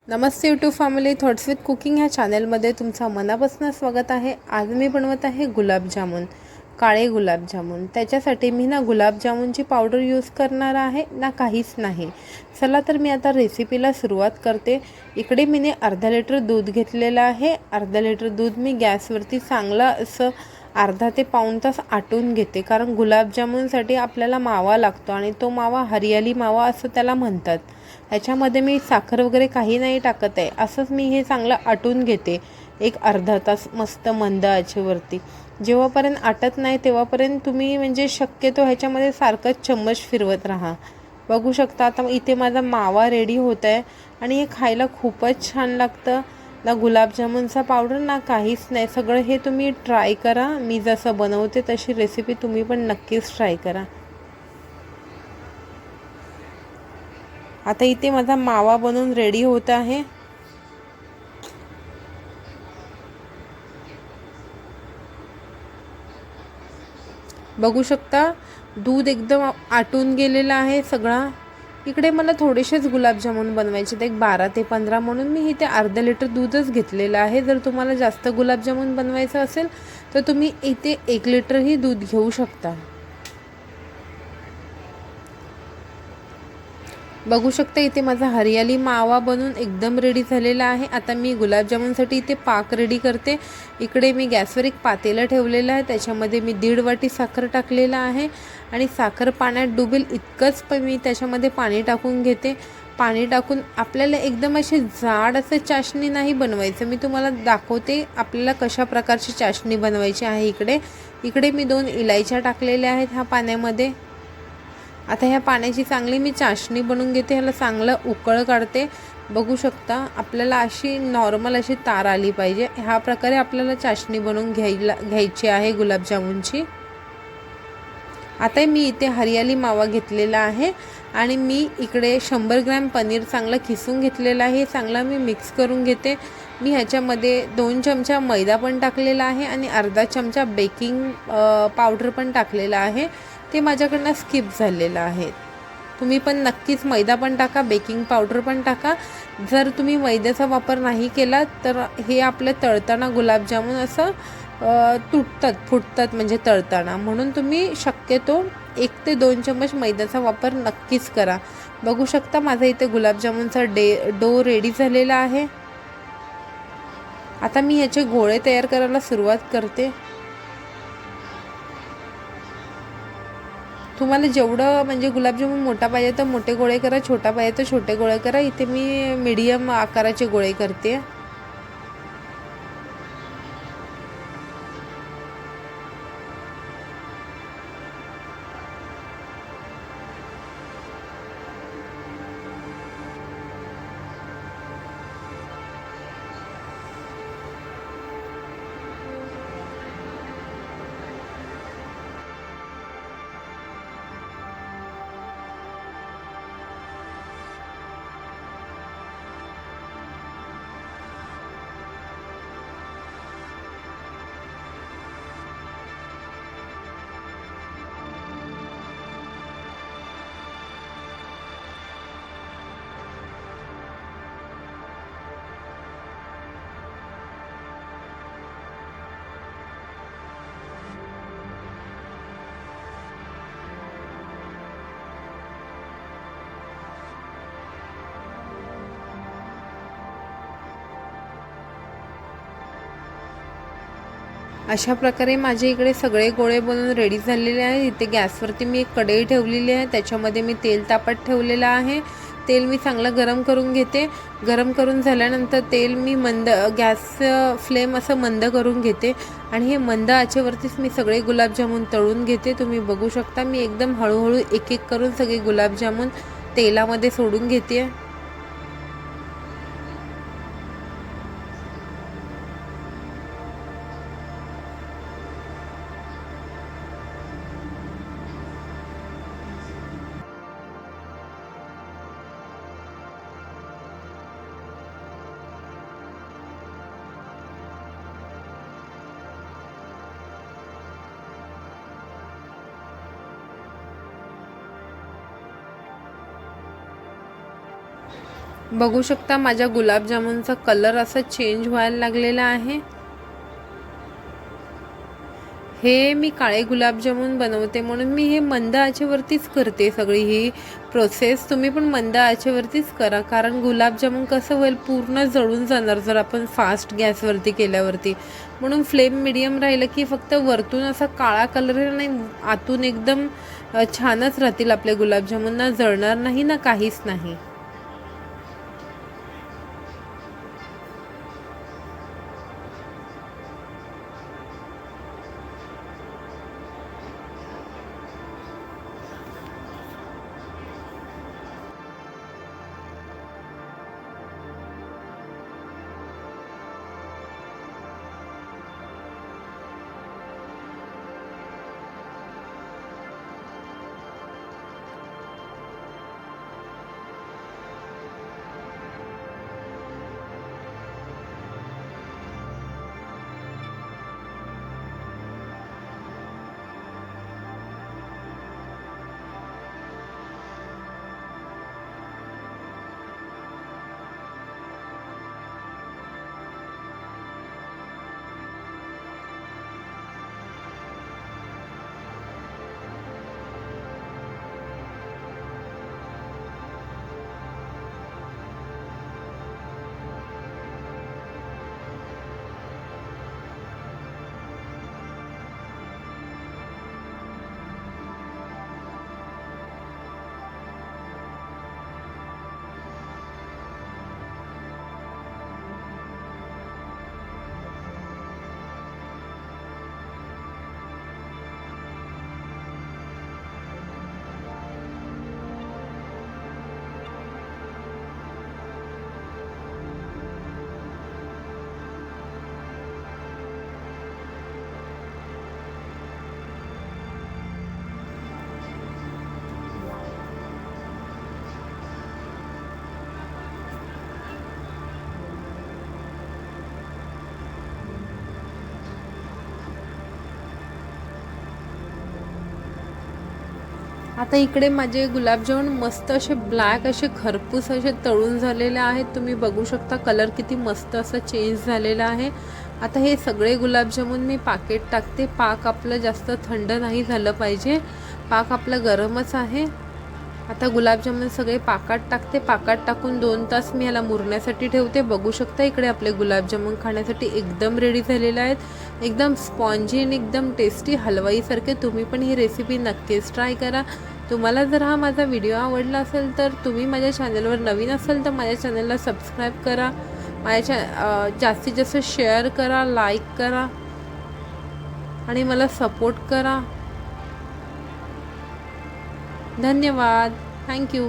Namaste YouTube family, thoughts with cooking ह्या चॅनलमध्ये तुमचं मनापासून स्वागत आहे। आज मी बनवत आहे गुलाबजामुन, काळे गुलाबजामुन। त्याच्यासाठी मी ना गुलाबजामुनची पावडर यूज करणार आहे ना काहीच नाही। चला तर मी आता रेसिपीला सुरुवात करते। इकडे मी अर्धा लिटर दूध घेतलेलं आहे। अर्धा लिटर दूध मी गॅसवरती चांगलं असं अर्धा ते पाऊण तास आटून घेते, कारण गुलाबजामुनसाठी आपल्याला मावा लागतो आणि तो मावा हरियाली मावा असं त्याला म्हणतात। ह्याच्यामध्ये मी साखर वगैरे काही नाही टाकत आहे, असंच मी हे चांगलं आटून घेते एक अर्धा तास मस्त मंद आचेवरती। जेव्हापर्यंत आटत नाही तेव्हापर्यंत तुम्ही म्हणजे शक्यतो ह्याच्यामध्ये सारखंच चम्मच फिरवत राहा। बघू शकता आता इथे माझा मावा रेडी होत आहे आणि हे खायला खूपच छान लागतं। ना गुलाबजामुनचा पावडर ना काहीच नाही, सगळं हे तुम्ही ट्राय करा। मी जसं बनवते तशी रेसिपी तुम्ही पण नक्कीच ट्राय करा। आता इथे माझा मावा बनवून रेडी होत आहे। बघू शकता दूध एकदम आटून गेलेलं आहे सगळा। इकडे मला थोडेसेच गुलाबजामुन बनवायचे आहेत, एक 12 ते 15, म्हणून मी इथे अर्धा लिटर दूधच घेतलेलं आहे। जर तुम्हाला जास्त गुलाबजामुन बनवायचं असेल तर तुम्ही इथे 1 लिटरही दूध घेऊ शकता। बघू शकता इथे माझा हरियाली मावा बनून एकदम रेडी झालेला आहे। आता मी गुलाबजामुनसाठी इथे पाक रेडी करते। इकडे मी गॅसवर एक पातेलं ठेवलेलं आहे, त्याच्यामध्ये मी 1.5 वाटी साखर टाकलेला आहे आणि साखर पाण्यात डुबेल इतकंच मी त्याच्यामध्ये पाणी टाकून घेते। पाणी टाकून आपल्याला एकदम अशी जाड असं चाशणी नाही बनवायचं, मी तुम्हाला दाखवते आपल्याला कशा प्रकारची चाशणी बनवायची आहे। इकडे मी 2 इलायच्या टाकलेल्या आहेत ह्या पाण्यामध्ये। आता ह्या पाण्याची चांगली मी चाशणी बनवून घेते, ह्याला चांगलं उकळ काढते। बघू शकता आपल्याला अशी नॉर्मल अशी तार आली पाहिजे, ह्या प्रकारे आपल्याला चाशणी बनवून घ्यायची आहे गुलाबजामुनची। आता मी इथे हरियाली मावा घेतलेला आहे आणि मी इकडे 100 ग्रॅम पनीर चांगलं खिसून घेतलेलं आहे, चांगला मी मिक्स करून घेते। मी ह्याच्यामध्ये 2 चमचा मैदा पण टाकलेला आहे आणि अर्धा चमचा बेकिंग पावडर पण टाकलेला आहे, ते माझ्याकडनं स्किप झालेलं आहे। तुम्ही पण नक्कीच मैदा पण टाका, बेकिंग पावडर पण टाका। जर तुम्ही मैद्याचा वापर नाही केला तर हे आपले तळताना गुलाबजामुन असं तुटतात, फुटतात म्हणजे तळताना, म्हणून तुम्ही शक्यतो 1 ते 2 चम्मच मैद्याचा वापर नक्कीच करा। बघू शकता माझा इथे गुलाबजामुनचा डो रेडी झालेला आहे। आता मी ह्याचे गोळे तयार करायला सुरुवात करते। तुम्हाला जेवढं म्हणजे गुलाबजामुन मोठा पाहिजे तर मोठे गोळे करा, छोटा पाहिजे तर छोटे गोळे करा। इथे मी मीडियम आकाराचे गोळे करते। अशा प्रकारे माझे इकडे सगळे गोळे बनवून रेडी झालेले आहेत। इथे गॅसवरती मी एक कढई ठेवलेली आहे, त्याच्यामध्ये मी तेल तापत ठेवलेलं आहे। तेल मी चांगलं गरम करून घेते। गरम करून झाल्यानंतर तेल मी गॅस फ्लेम असं मंद करून घेते आणि हे मंद आचेवरतीच मी सगळे गुलाबजामुन तळून घेते। तुम्ही बघू शकता मी एकदम हळूहळू एक एक करून सगळे गुलाबजामुन तेलामध्ये सोडून घेते। बघू शकता माझ्या गुलाबजामुनचा कलर असा चेंज व्हायला लागलेला आहे। हे मी काळे गुलाबजामुन बनवते म्हणून मी हे मंद आचेवरतीच करते। सगळी ही प्रोसेस तुम्ही पण मंद आचेवरतीच करा, कारण गुलाबजामुन कसं होईल पूर्ण जळून जाणार जर आपण फास्ट गॅसवरती केल्यावरती। म्हणून फ्लेम मीडियम राहिलं की फक्त वरतून असा काळा कलर नाही, आतून एकदम छानच राहतील आपले गुलाबजामुन, ना जळणार नाही ना काहीच नाही। आता इकडे माझे गुलाबजामुन मस्त असे ब्लॅक असे खरपूस असे तळून झालेले आहेत। तुम्ही बघू शकता कलर किती मस्त असा चेंज झालेला आहे। आता हे सगळे गुलाबजामुन मी पाकेट टाकते। पाक आपलं जास्त थंड नाही झालं पाहिजे, पाक आपलं गरमच आहे। आता गुलाबजामुन सगळे पाकात टाकते। पाकात टाकून 2 तास मी ह्याला मुरण्यासाठी ठेवते। बघू शकता इकडे आपले गुलाबजामुन खाण्यासाठी एकदम रेडी झालेले आहेत, एकदम स्पॉन्जी आणि एकदम टेस्टी हलवाईसारखे। तुम्ही पण ही रेसिपी नक्कीच ट्राय करा। तुम्हाला जर हा माझा व्हिडिओ आवडला असेल तर तुम्ही माझ्या चॅनलवर नवीन असाल तर माझ्या चॅनलला सबस्क्राईब करा, माझ्या जास्तीत जास्त शेअर करा, लाईक करा आणि मला सपोर्ट करा। धन्यवाद, थँक्यू।